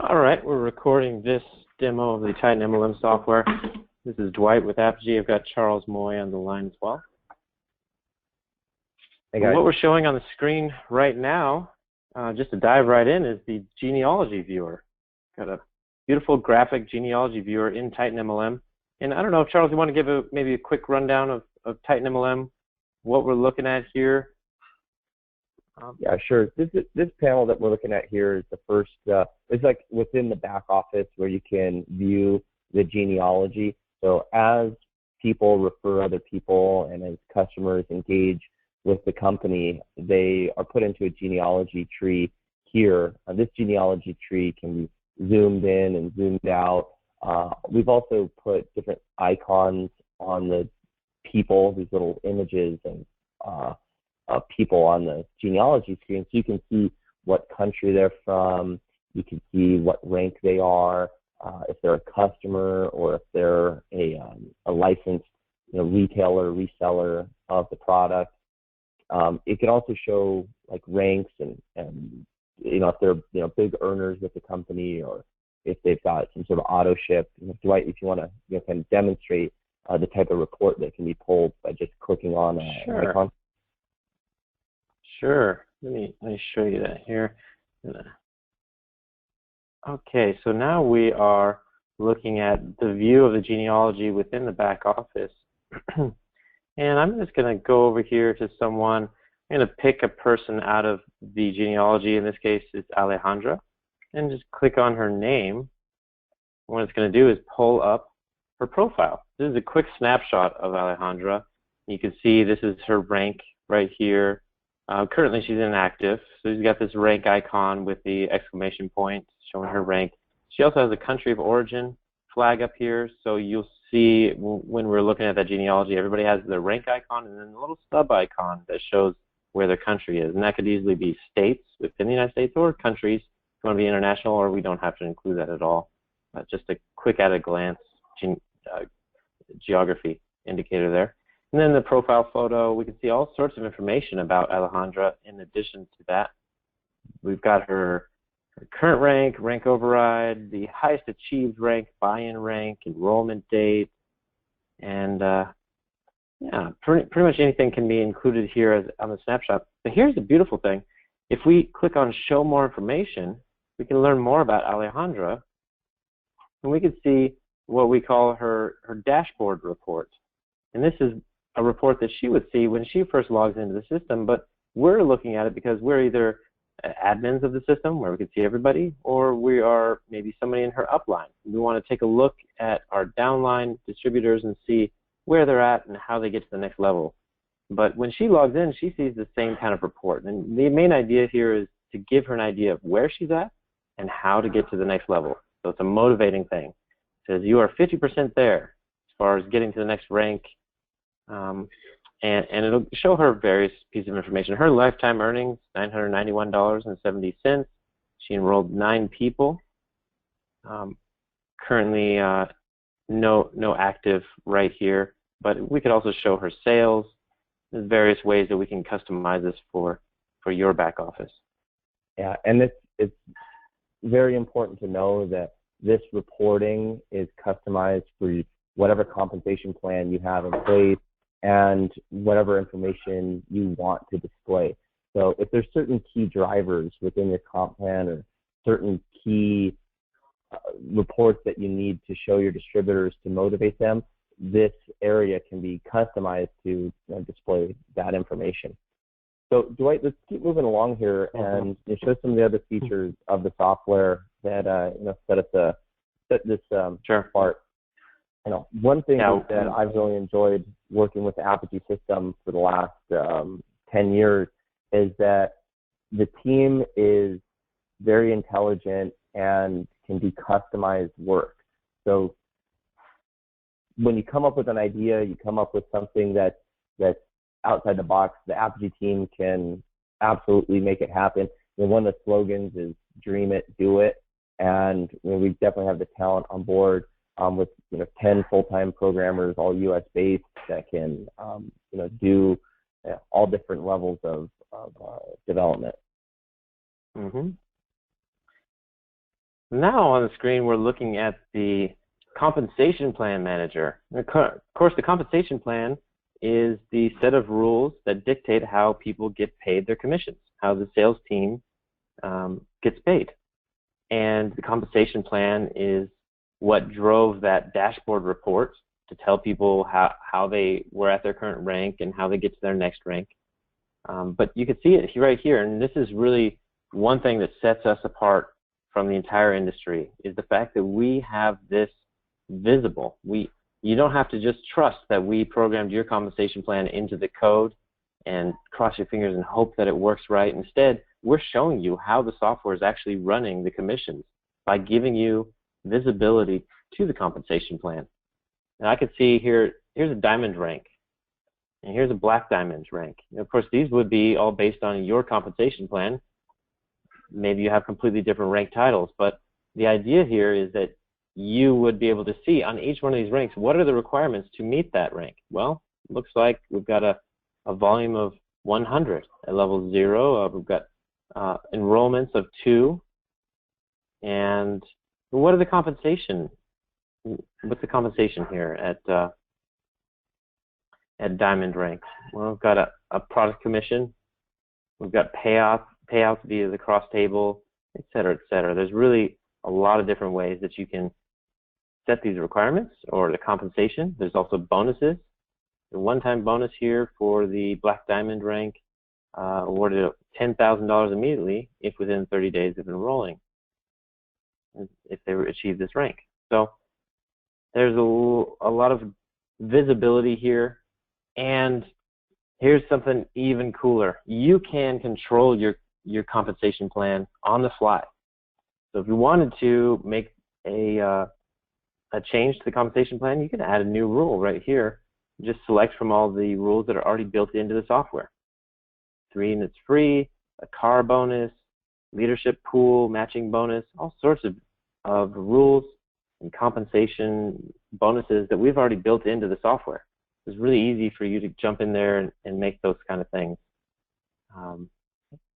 All right, we're recording this demo of the TitanMLM software. This is Dwight with Apogee. I've got Charles Mui on the line as well. Hey guys. What we're showing on the screen right now, just to dive right in, is the genealogy viewer. Got a beautiful graphic genealogy viewer in TitanMLM. And I don't know, Charles, you want to give maybe a quick rundown of TitanMLM, what we're looking at here? Yeah, sure. This panel that we're looking at here is the first, it's like within the back office where you can view the genealogy. So as people refer other people and as customers engage with the company, they are put into a genealogy tree here. This genealogy tree can be zoomed in and zoomed out. We've also put different icons on the people, these little images and people on the genealogy screen, so you can see what country they're from, you can see what rank they are, if they're a customer or if they're a licensed retailer, reseller of the product. It can also show like ranks and if they're big earners with the company or if they've got some sort of auto ship. Dwight, if you want to kind of demonstrate the type of report that can be pulled by just clicking on an icon. Sure. Let me show you that here. Okay, so now we are looking at the view of the genealogy within the back office. And I'm just going to go over here to someone. I'm going to pick a person out of the genealogy. In this case, it's Alejandra. And just click on her name. What it's going to do is pull up her profile. This is a quick snapshot of Alejandra. You can see this is her rank right here. Currently, she's inactive, so she's got this rank icon with the exclamation point showing her rank. She also has a country of origin flag up here, so you'll see when we're looking at that genealogy, everybody has the rank icon and then a little sub icon that shows where their country is. And that could easily be states within the United States or countries. If you want to be international, or we don't have to include that at all. Just a quick at-a-glance geography indicator there. And then the profile photo, we can see all sorts of information about Alejandra in addition to that. We've got her current rank, rank override, the highest achieved rank, buy-in rank, enrollment date, and yeah, pretty much anything can be included here on the snapshot. But here's the beautiful thing. If we click on Show More Information, we can learn more about Alejandra, and we can see what we call her dashboard report. And this is a report that she would see when she first logs into the system, but we're looking at it because we're either admins of the system where we can see everybody, or we are maybe somebody in her upline. We want to take a look at our downline distributors and see where they're at and how they get to the next level. But when she logs in, she sees the same kind of report. And the main idea here is to give her an idea of where she's at and how to get to the next level. So it's a motivating thing. It says you are 50% there as far as getting to the next rank. And it'll show her various pieces of information. Her lifetime earnings, $991.70. She enrolled 9 people. Currently, no active right here, but we could also show her sales. There's various ways that we can customize this for your back office. Yeah, and it's very important to know that this reporting is customized for whatever compensation plan you have in place and whatever information you want to display. So if there's certain key drivers within your comp plan or certain key reports that you need to show your distributors to motivate them, this area can be customized to display that information. So Dwight, let's keep moving along here and show some of the other features of the software that set this apart. One thing that I've really enjoyed working with the Apogee system for the last 10 years is that the team is very intelligent and can do customized work. So when you come up with an idea, you come up with something that's outside the box, the Apogee team can absolutely make it happen. One of the slogans is "Dream it, do it," and we definitely have the talent on board with 10 full-time programmers, all U.S. based, that can do all different levels of development. So now on the screen, we're looking at the compensation plan manager. Of course, the compensation plan is the set of rules that dictate how people get paid their commissions, how the sales team gets paid. And the compensation plan is what drove that dashboard report to tell people how they were at their current rank and how they get to their next rank. But you can see it right here, and this is really one thing that sets us apart from the entire industry, is the fact that we have this visible. You don't have to just trust that we programmed your compensation plan into the code and cross your fingers and hope that it works right. Instead, we're showing you how the software is actually running the commissions by giving you visibility to the compensation plan. And I can see here's a diamond rank, and here's a black diamond rank. And of course, these would be all based on your compensation plan. Maybe you have completely different rank titles, but the idea here is that you would be able to see on each one of these ranks, what are the requirements to meet that rank? Well, it looks like we've got a volume of 100 at level 0. We've got enrollments of 2. And what are the compensation? What's the compensation here at diamond rank? Well, we've got a product commission. We've got payouts via the cross table, et cetera, et cetera. There's really a lot of different ways that you can set these requirements or the compensation. There's also bonuses. The one-time bonus here for the black diamond rank awarded $10,000 immediately if within 30 days of enrolling, if they achieve this rank. So there's a lot of visibility here, and here's something even cooler. You can control your compensation plan on the fly. So if you wanted to make a change to the compensation plan, you can add a new rule right here. Just select from all the rules that are already built into the software. 3 units free, a car bonus, leadership pool, matching bonus, all sorts of rules and compensation bonuses that we've already built into the software. It's really easy for you to jump in there and make those kind of things.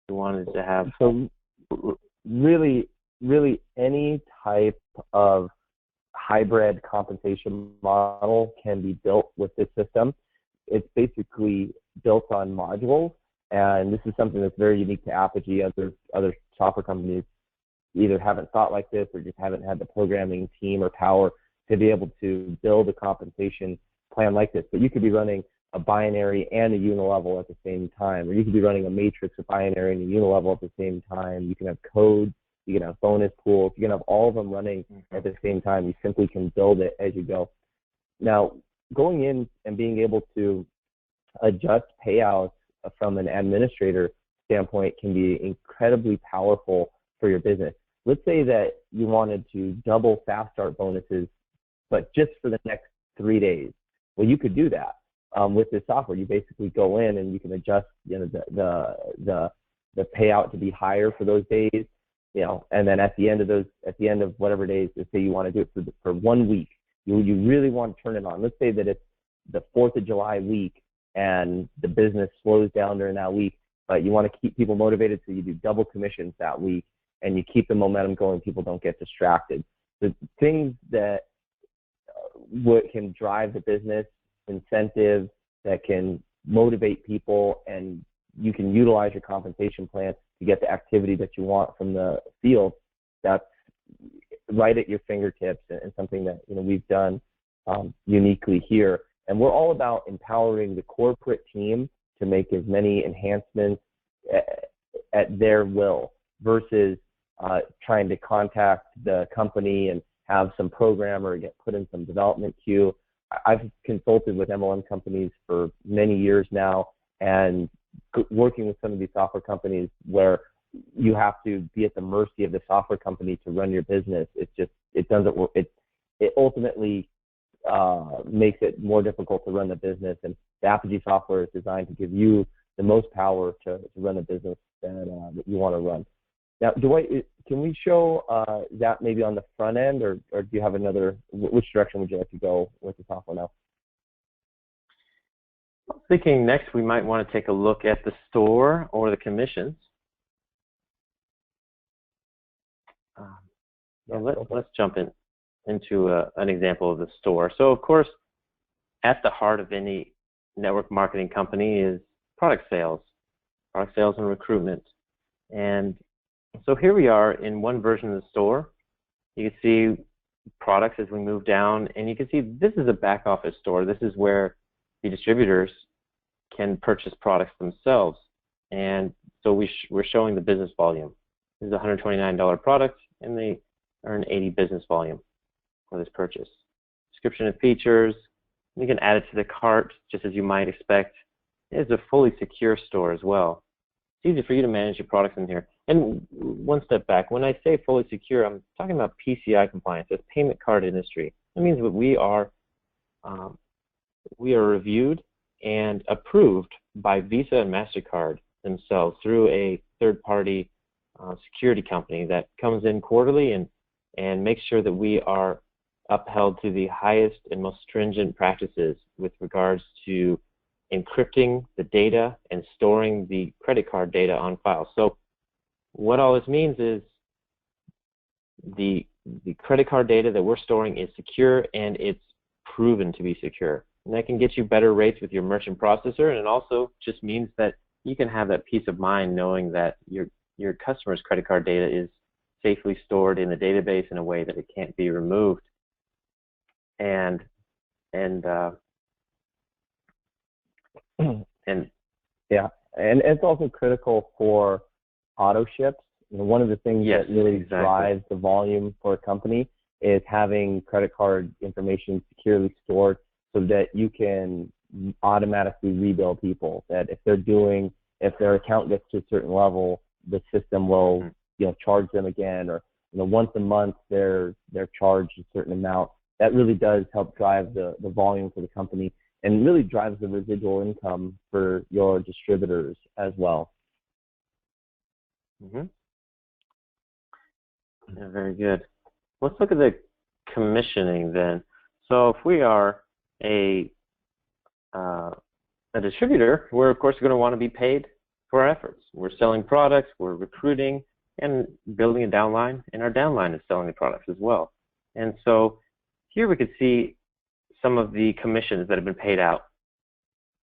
We wanted to have so really any type of hybrid compensation model can be built with this system. It's basically built on modules, and this is something that's very unique to Apogee. Other software companies either haven't thought like this or just haven't had the programming team or power to be able to build a compensation plan like this. But you could be running a binary and a unilevel at the same time, or you could be running a matrix, a binary, and a unilevel at the same time. You can have codes, you can have bonus pools, you can have all of them running at the same time. You simply can build it as you go. Now, going in and being able to adjust payouts from an administrator standpoint can be incredibly powerful for your business. Let's say that you wanted to double fast start bonuses, but just for the next 3 days. Well, you could do that with this software. You basically go in and you can adjust, the payout to be higher for those days, and then at the end of whatever days, let's say you want to do it for 1 week. You really want to turn it on. Let's say that it's the 4th of July week and the business slows down during that week, but you want to keep people motivated, so you do double commissions that week and you keep the momentum going. People don't get distracted. The things that can drive the business, incentives that can motivate people, and you can utilize your compensation plan to get the activity that you want from the field. That's right at your fingertips, and something that we've done uniquely here. And we're all about empowering the corporate team to make as many enhancements at their will versus trying to contact the company and have some programmer get put in some development queue. I've consulted with MLM companies for many years now, and working with some of these software companies where you have to be at the mercy of the software company to run your business. It doesn't work. It ultimately makes it more difficult to run the business, and the Apogee software is designed to give you the most power to run a business that you want to run. Now, Dwight, can we show that maybe on the front end, or do you have another? Which direction would you like to go with the software now? I was thinking next we might want to take a look at the store or the commissions. Let's jump into an example of the store. So of course, at the heart of any network marketing company is product sales and recruitment. And so here we are in one version of the store. You can see products as we move down, and you can see this is a back office store. This is where the distributors can purchase products themselves. And so we're showing the business volume. This is a $129 product, and they earn 80 business volume for this purchase. Description and features. You can add it to the cart, just as you might expect. It's a fully secure store as well. It's easy for you to manage your products in here. And one step back, when I say fully secure, I'm talking about PCI compliance, that's payment card industry. That means that we are reviewed and approved by Visa and MasterCard themselves through a third-party security company that comes in quarterly and makes sure that we are upheld to the highest and most stringent practices with regards to encrypting the data and storing the credit card data on file. So what all this means is the credit card data that we're storing is secure, and it's proven to be secure. And that can get you better rates with your merchant processor, and it also just means that you can have that peace of mind knowing that your customer's credit card data is safely stored in the database in a way that it can't be removed. And yeah, and it's also critical for auto ships. One of the things that really drives the volume for a company is having credit card information securely stored so that you can automatically rebill people. That if their account gets to a certain level, the system will charge them again, or once a month they're charged a certain amount. That really does help drive the volume for the company, and really drives the residual income for your distributors as well. Mm-hmm. Yeah, very good. Let's look at the commissioning then. So if we are a distributor, we're of course going to want to be paid for our efforts. We're selling products, we're recruiting, and building a downline, and our downline is selling the products as well. And so here we could see some of the commissions that have been paid out.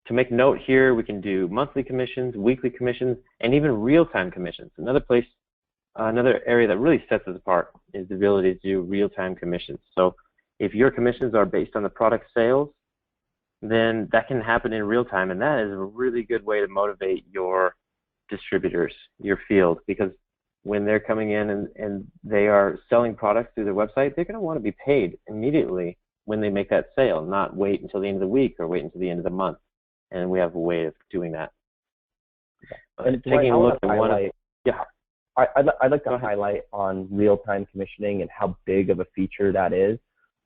To make note here, we can do monthly commissions, weekly commissions, and even real-time commissions. Another area that really sets us apart is the ability to do real-time commissions. So if your commissions are based on the product sales, then that can happen in real time, and that is a really good way to motivate your distributors, your field, because when they're coming in and they are selling products through their website, they're going to want to be paid immediately when they make that sale, not wait until the end of the week or wait until the end of the month. And we have a way of doing that. And taking a look at one of, I'd like to highlight on real-time commissioning and how big of a feature that is.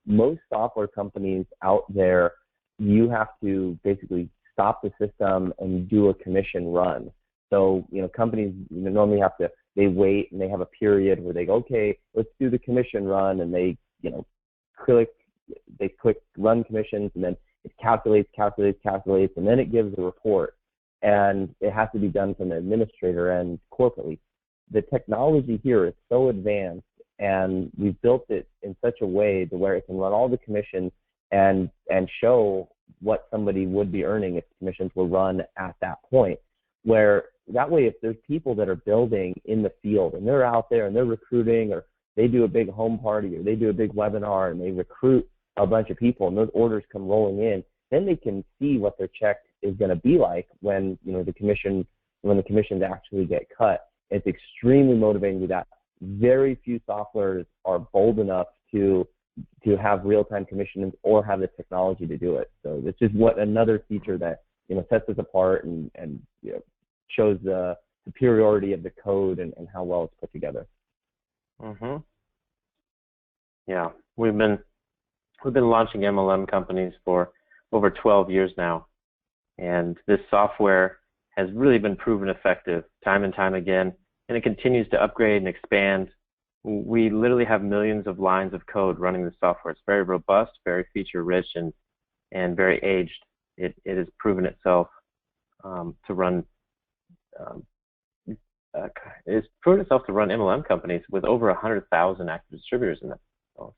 Most software companies out there, you have to basically stop the system and do a commission run. So, companies normally they wait and they have a period where they go, okay, let's do the commission run, and they click run commissions, and then it calculates, and then it gives a report. And it has to be done from the administrator end corporately. The technology here is so advanced, and we've built it in such a way to where it can run all the commissions and show what somebody would be earning if commissions were run at that point. Where that way, if there's people that are building in the field and they're out there and they're recruiting, or they do a big home party, or they do a big webinar and they recruit a bunch of people, and those orders come rolling in, then they can see what their check is going to be like when the commissions actually get cut. It's extremely motivating to do that. Very few softwares are bold enough to have real-time commissions or have the technology to do it. So this is another feature that sets us apart and shows the superiority of the code and how well it's put together. Mm-hmm. Yeah, we've been launching MLM companies for over 12 years now, and this software has really been proven effective time and time again, and it continues to upgrade and expand. We literally have millions of lines of code running the software. It's very robust, very feature-rich, and very aged. It has proven itself to run it's proven itself to run MLM companies with over 100,000 active distributors in them. So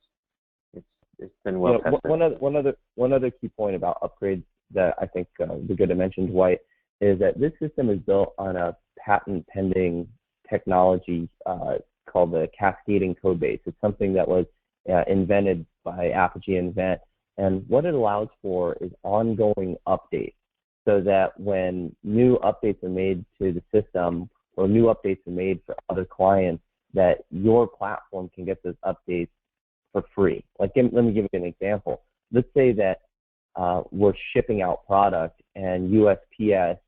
it's been well tested. One other key point about upgrades that I think would be good to mention, Dwight, is that this system is built on a patent pending technology called the cascading code base. It's something that was invented by Apogee Invent, and what it allows for is ongoing updates, so that when new updates are made to the system or new updates are made for other clients, that your platform can get those updates for free. Like, let me give you an example. Let's say that we're shipping out product and USPS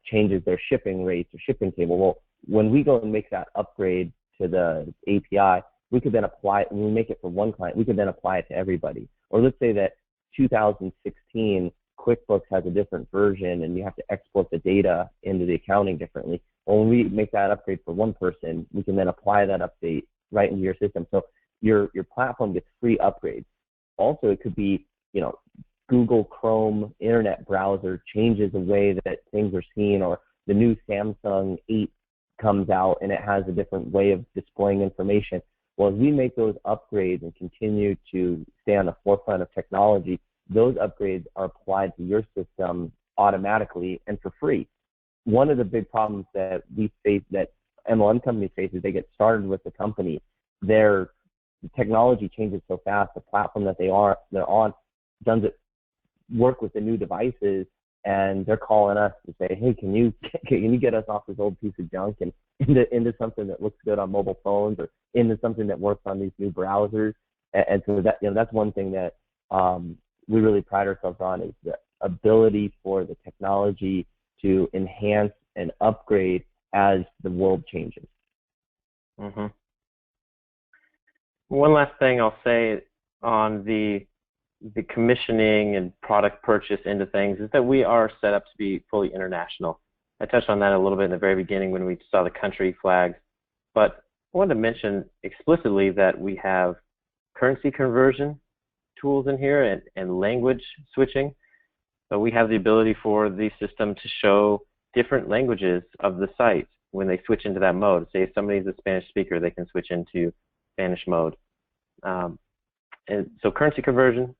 changes their shipping rates or shipping table. Well, when we go and make that upgrade to the API, we could then apply it, when we make it for one client, we could then apply it to everybody. Or let's say that 2016 QuickBooks has a different version and you have to export the data into the accounting differently. Well, when we make that upgrade for one person, we can then apply that update right into your system. So your platform gets free upgrades. Also, it could be, Google Chrome internet browser changes the way that things are seen, or the new Samsung 8 comes out and it has a different way of displaying information. Well, as we make those upgrades and continue to stay on the forefront of technology, those upgrades are applied to your system automatically and for free. One of the big problems that we face, that MLM companies face, is they get started with the company. The technology changes so fast, the platform that they're on doesn't work with the new devices, and they're calling us to say, hey, can you get us off this old piece of junk and into something that looks good on mobile phones, or into something that works on these new browsers. And so that, that's one thing that we really pride ourselves on, is the ability for the technology to enhance and upgrade as the world changes. Mm-hmm. One last thing I'll say on the commissioning and product purchase into things is that we are set up to be fully international. I touched on that a little bit in the very beginning when we saw the country flags, but I wanted to mention explicitly that we have currency conversion tools in here and language switching. So we have the ability for the system to show different languages of the site when they switch into that mode. Say if somebody's a Spanish speaker, they can switch into Spanish mode. And so currency conversion,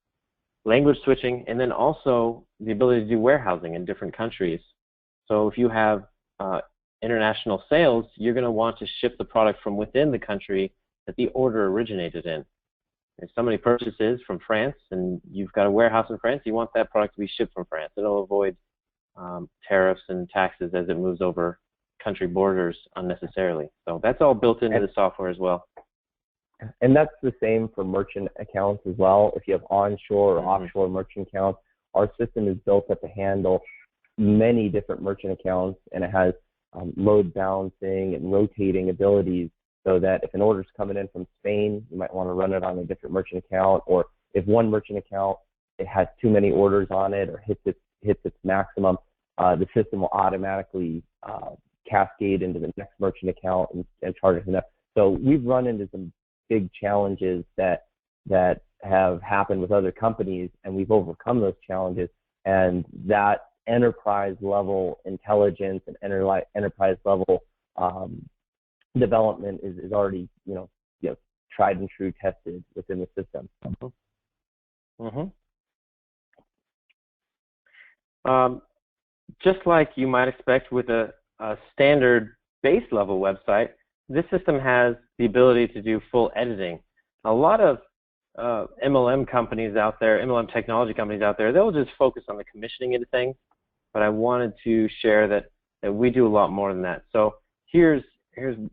language switching, and then also the ability to do warehousing in different countries. So if you have international sales, you're going to want to ship the product from within the country that the order originated in. If somebody purchases from France and you've got a warehouse in France, you want that product to be shipped from France. It'll avoid tariffs and taxes as it moves over country borders unnecessarily. So that's all built into the software as well. And that's the same for merchant accounts as well. If you have onshore or offshore merchant accounts, our system is built up to handle many different merchant accounts, and it has load balancing and rotating abilities, so that if an order is coming in from Spain, you might want to run it on a different merchant account, or if one merchant account, it has too many orders on it or hits its maximum, the system will automatically cascade into the next merchant account and charge it enough. So we've run into some big challenges that have happened with other companies, and we've overcome those challenges, and that enterprise level intelligence and enterprise level development is already tried and true tested within the system. Just like you might expect with a standard base level website, this system has the ability to do full editing. A lot of MLM companies out there, MLM technology companies out there, they'll just focus on the commissioning into things, but I wanted to share that we do a lot more than that. So here's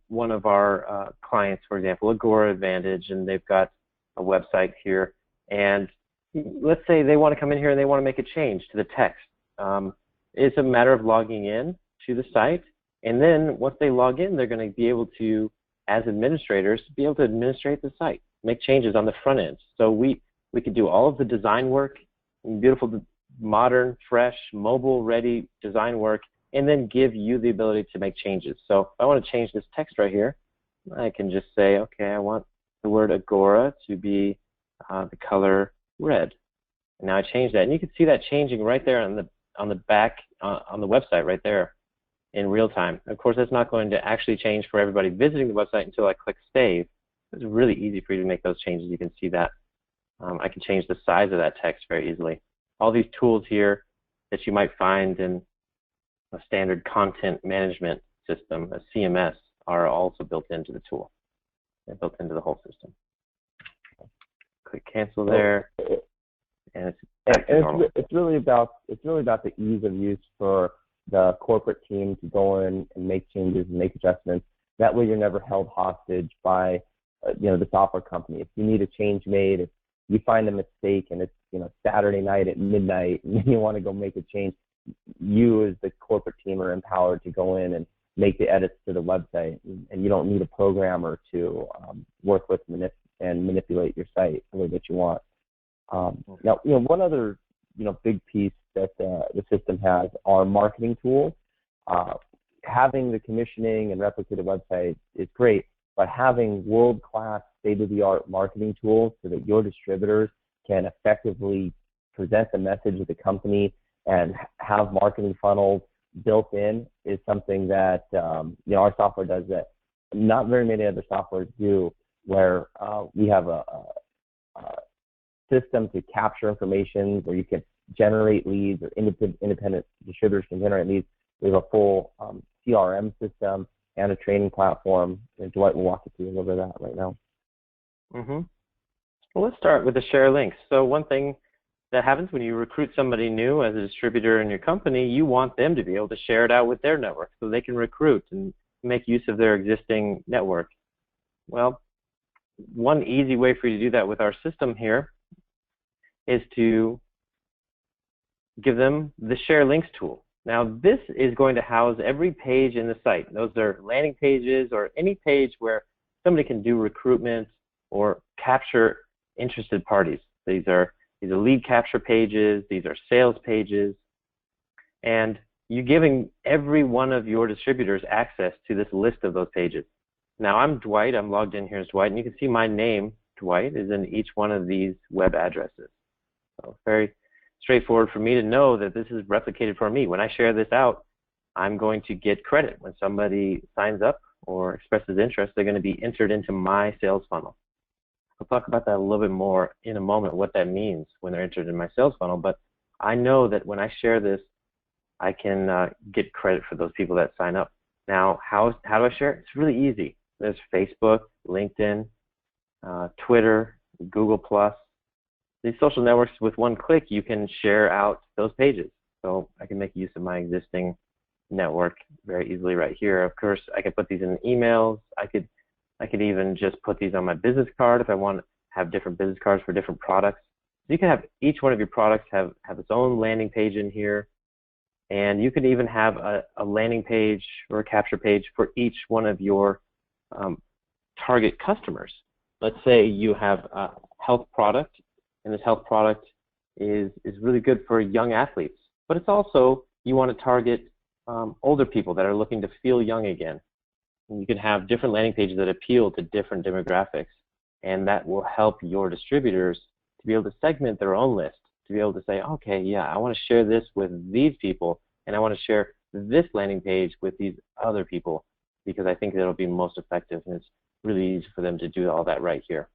one of our clients, for example, Agora Advantage, and they've got a website here, and let's say they want to come in here and they want to make a change to the text. It's a matter of logging in to the site, and then once they log in, they're going to be able to, as administrators, be able to administrate the site, make changes on the front end. So we could do all of the design work, beautiful, modern, fresh, mobile-ready design work, and then give you the ability to make changes. So if I want to change this text right here, I can just say, okay, I want the word Agora to be the color red. And now I change that, and you can see that changing right there on the back on the website right there. in real time. Of course, that's not going to actually change for everybody visiting the website until I click Save. It's really easy for you to make those changes. You can see that. I can change the size of that text very easily. All these tools here that you might find in a standard content management system, a CMS, are also built into the tool. They're built into the whole system. Click Cancel there, and it's back to normal. It's really about the ease of use for the corporate team to go in and make changes and make adjustments. That way, you're never held hostage by the software company. If you need a change made, if you find a mistake and it's Saturday night at midnight and you want to go make a change, you as the corporate team are empowered to go in and make the edits to the website, and you don't need a programmer to work with and manipulate your site the way that you want. Now, one other big piece that the system has are marketing tools. Having the commissioning and replicated website is great, but having world-class, state-of-the-art marketing tools so that your distributors can effectively present the message of the company and have marketing funnels built in is something that our software does that not very many other softwares do, where we have a system to capture information where you can generate leads, or independent distributors can generate leads. We have a full CRM system and a training platform, and Dwight will walk you through a little bit of that right now. Well, let's start with the share links. So one thing that happens when you recruit somebody new as a distributor in your company, you want them to be able to share it out with their network so they can recruit and make use of their existing network. Well, one easy way for you to do that with our system here is to give them the share links tool. Now, this is going to house every page in the site. Those are landing pages or any page where somebody can do recruitment or capture interested parties. These are lead capture pages, these are sales pages, and you're giving every one of your distributors access to this list of those pages. Now, I'm Dwight, I'm logged in here as Dwight, and you can see my name, Dwight, is in each one of these web addresses. So very straightforward for me to know that this is replicated for me. When I share this out, I'm going to get credit. When somebody signs up or expresses interest, they're going to be entered into my sales funnel. I'll talk about that a little bit more in a moment, what that means when they're entered in my sales funnel, but I know that when I share this, I can get credit for those people that sign up. Now, how do I share it? It's really easy. There's Facebook, LinkedIn, Twitter, Google+. These social networks, with one click, you can share out those pages. So I can make use of my existing network very easily right here. Of course, I can put these in emails. I could even just put these on my business card if I want to have different business cards for different products. So you can have each one of your products have its own landing page in here, and you could even have a landing page or a capture page for each one of your target customers. Let's say you have a health product, and this health product is really good for young athletes, but it's also, you want to target older people that are looking to feel young again. And you can have different landing pages that appeal to different demographics, and that will help your distributors to be able to segment their own list, to be able to say, okay, yeah, I want to share this with these people, and I want to share this landing page with these other people, because I think that'll be most effective, and it's really easy for them to do all that right here.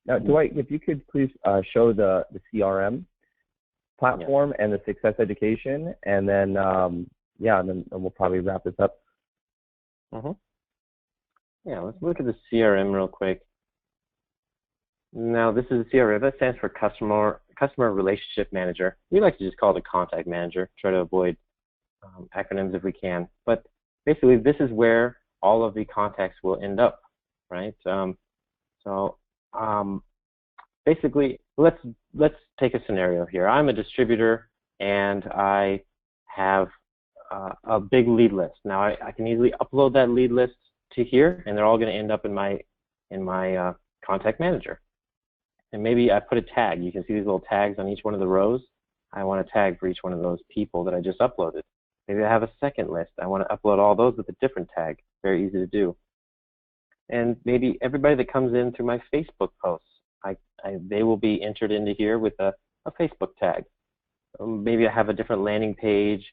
Now, Dwight, if you could please show the CRM platform and the success education, and then and then we'll probably wrap this up. Yeah, let's look at the CRM real quick. Now, this is a CRM. That stands for Customer Relationship Manager. We like to just call it a contact manager. Try to avoid acronyms if we can. But basically, this is where all of the contacts will end up, right? Basically, let's take a scenario here. I'm a distributor, and I have a big lead list. Now, I can easily upload that lead list to here, and they're all going to end up in my contact manager. And maybe I put a tag. You can see these little tags on each one of the rows. I want a tag for each one of those people that I just uploaded. Maybe I have a second list. I want to upload all those with a different tag. Very easy to do. And maybe everybody that comes in through my Facebook posts, they will be entered into here with a Facebook tag. Maybe I have a different landing page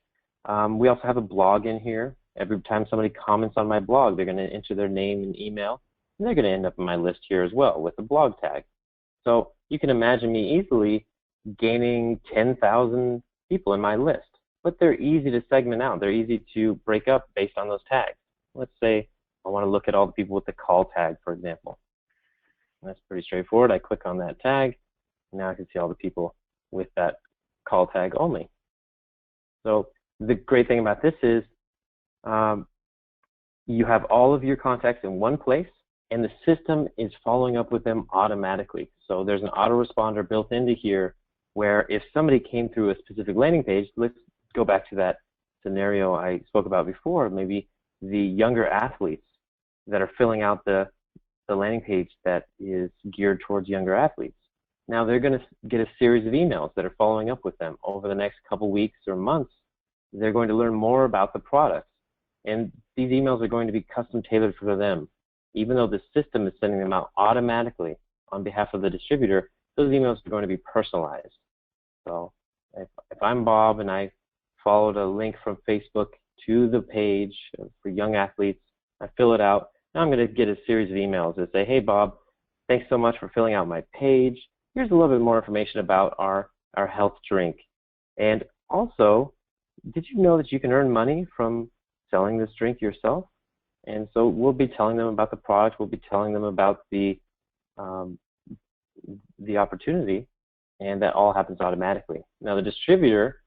We also have a blog in here. Every time somebody comments on my blog, they're going to enter their name and email, and they're going to end up in my list here as well with a blog tag. So you can imagine me easily gaining 10,000 people in my list, but they're easy to segment out. They're easy to break up based on those tags. Let's say I want to look at all the people with the call tag, for example. That's pretty straightforward. I click on that tag, and now I can see all the people with that call tag only. So the great thing about this is you have all of your contacts in one place, and the system is following up with them automatically. So there's an autoresponder built into here where if somebody came through a specific landing page, let's go back to that scenario I spoke about before, maybe the younger athletes that are filling out the landing page that is geared towards younger athletes. Now they're going to get a series of emails that are following up with them over the next couple weeks or months. They're going to learn more about the products, and these emails are going to be custom tailored for them. Even though the system is sending them out automatically on behalf of the distributor, those emails are going to be personalized. So if I'm Bob and I followed a link from Facebook to the page for young athletes, I fill it out, now I'm going to get a series of emails that say, hey Bob, thanks so much for filling out my page. Here's a little bit more information about our health drink. And also, did you know that you can earn money from selling this drink yourself? And so we'll be telling them about the product. We'll be telling them about the opportunity, and that all happens automatically. Now the distributor,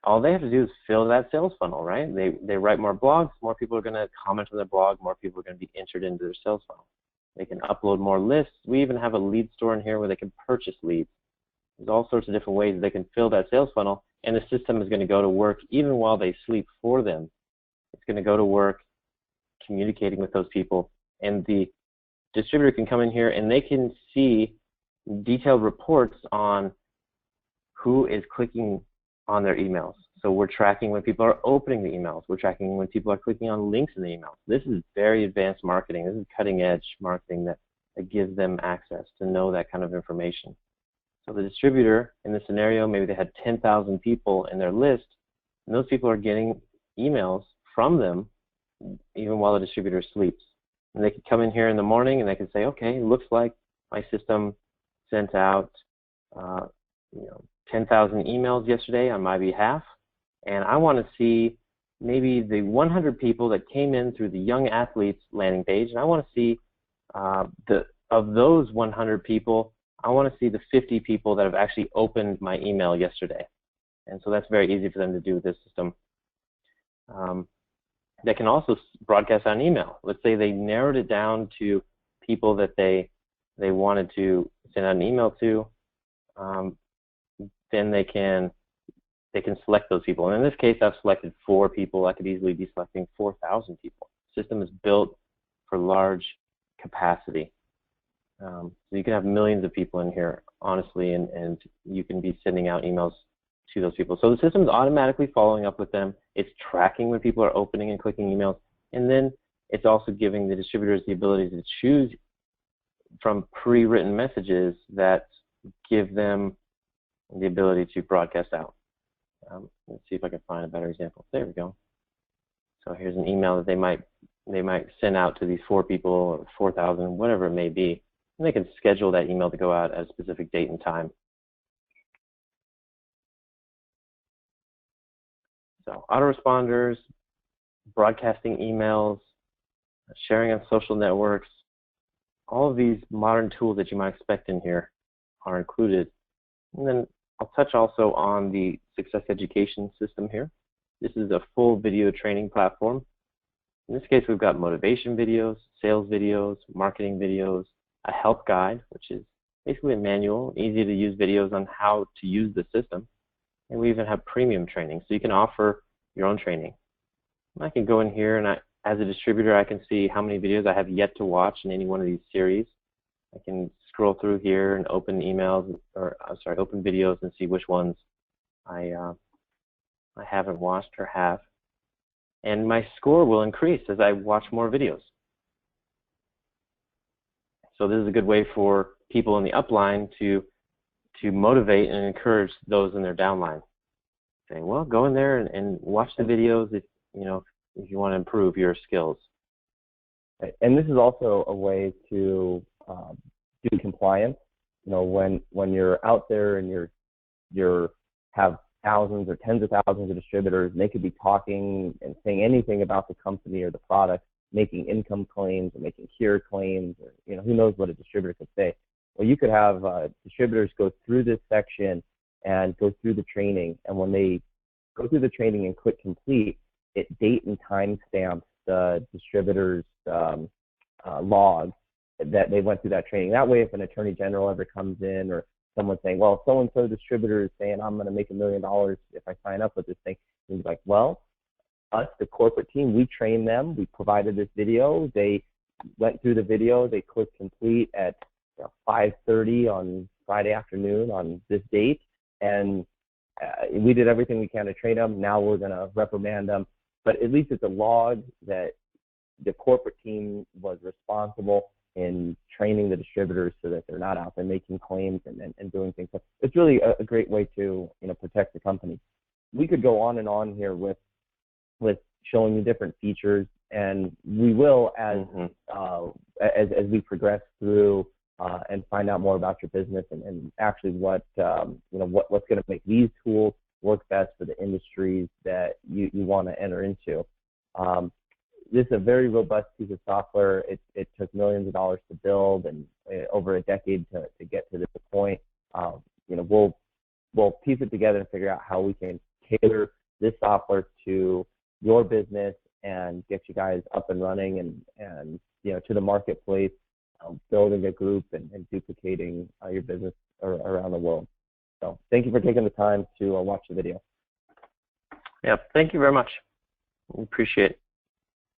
all they have to do is fill that sales funnel, right? They write more blogs, more people are going to comment on their blog, more people are going to be entered into their sales funnel. They can upload more lists. We even have a lead store in here where they can purchase leads. There's all sorts of different ways they can fill that sales funnel, and the system is going to go to work even while they sleep for them. It's going to go to work communicating with those people, and the distributor can come in here and they can see detailed reports on who is clicking on their emails. So we're tracking when people are opening the emails. We're tracking when people are clicking on links in the emails. This is very advanced marketing. This is cutting edge marketing that gives them access to know that kind of information. So the distributor, in this scenario, maybe they had 10,000 people in their list, and those people are getting emails from them even while the distributor sleeps. And they could come in here in the morning and they could say, okay, it looks like my system sent out 10,000 emails yesterday on my behalf, and I want to see maybe the 100 people that came in through the young athletes landing page, and I want to see of those 100 people, I want to see the 50 people that have actually opened my email yesterday. And so that's very easy for them to do with this system. They can also broadcast on email. Let's say they narrowed it down to people that they wanted to send out an email to. Then they can select those people. And in this case, I've selected 4 people. I could easily be selecting 4,000 people. The system is built for large capacity. So you can have millions of people in here, honestly, and you can be sending out emails to those people. So the system is automatically following up with them. It's tracking when people are opening and clicking emails. And then it's also giving the distributors the ability to choose from pre-written messages that give them the ability to broadcast out. Let's see if I can find a better example. There we go. So here's an email that they might send out to these 4 people or 4,000, whatever it may be. And they can schedule that email to go out at a specific date and time. So autoresponders, broadcasting emails, sharing on social networks, all of these modern tools that you might expect in here are included. And then I'll touch also on the success education system here. This is a full video training platform. In this case, we've got motivation videos, sales videos, marketing videos, a help guide, which is basically a manual, easy to use videos on how to use the system. And we even have premium training, so you can offer your own training. I can go in here and as a distributor, I can see how many videos I have yet to watch in any one of these series. I can scroll through here and open emails, or open videos and see which ones I haven't watched or have. And my score will increase as I watch more videos. So this is a good way for people in the upline to motivate and encourage those in their downline. saying, well, go in there and watch the videos if if you want to improve your skills. And this is also a way to do compliance. When you're out there and you're have thousands or tens of thousands of distributors, and they could be talking and saying anything about the company or the product, making income claims or making cure claims, or who knows what a distributor could say. Well, you could have distributors go through this section and go through the training, and when they go through the training and click complete, it date and time stamps the distributor's log that they went through that training. That way, if an attorney general ever comes in, or someone saying, well, so-and-so distributor is saying I'm going to make $1 million if I sign up with this thing, and you're like, well, us, the corporate team, we trained them. We provided this video. They went through the video. They clicked complete at 5:30 on Friday afternoon on this date, and we did everything we can to train them. Now we're going to reprimand them. But at least it's a log that the corporate team was responsible in training the distributors so that they're not out there making claims and doing things. So it's really a great way to protect the company. We could go on and on here with showing you different features, and we will as we progress through and find out more about your business and actually what's going to make these tools work best for the industries that you want to enter into. This is a very robust piece of software. It took millions of dollars to build and over a decade to get to this point. We'll piece it together and figure out how we can tailor this software to your business and get you guys up and running and to the marketplace, building a group and duplicating your business around the world. So thank you for taking the time to watch the video. Yeah, thank you very much. We appreciate it.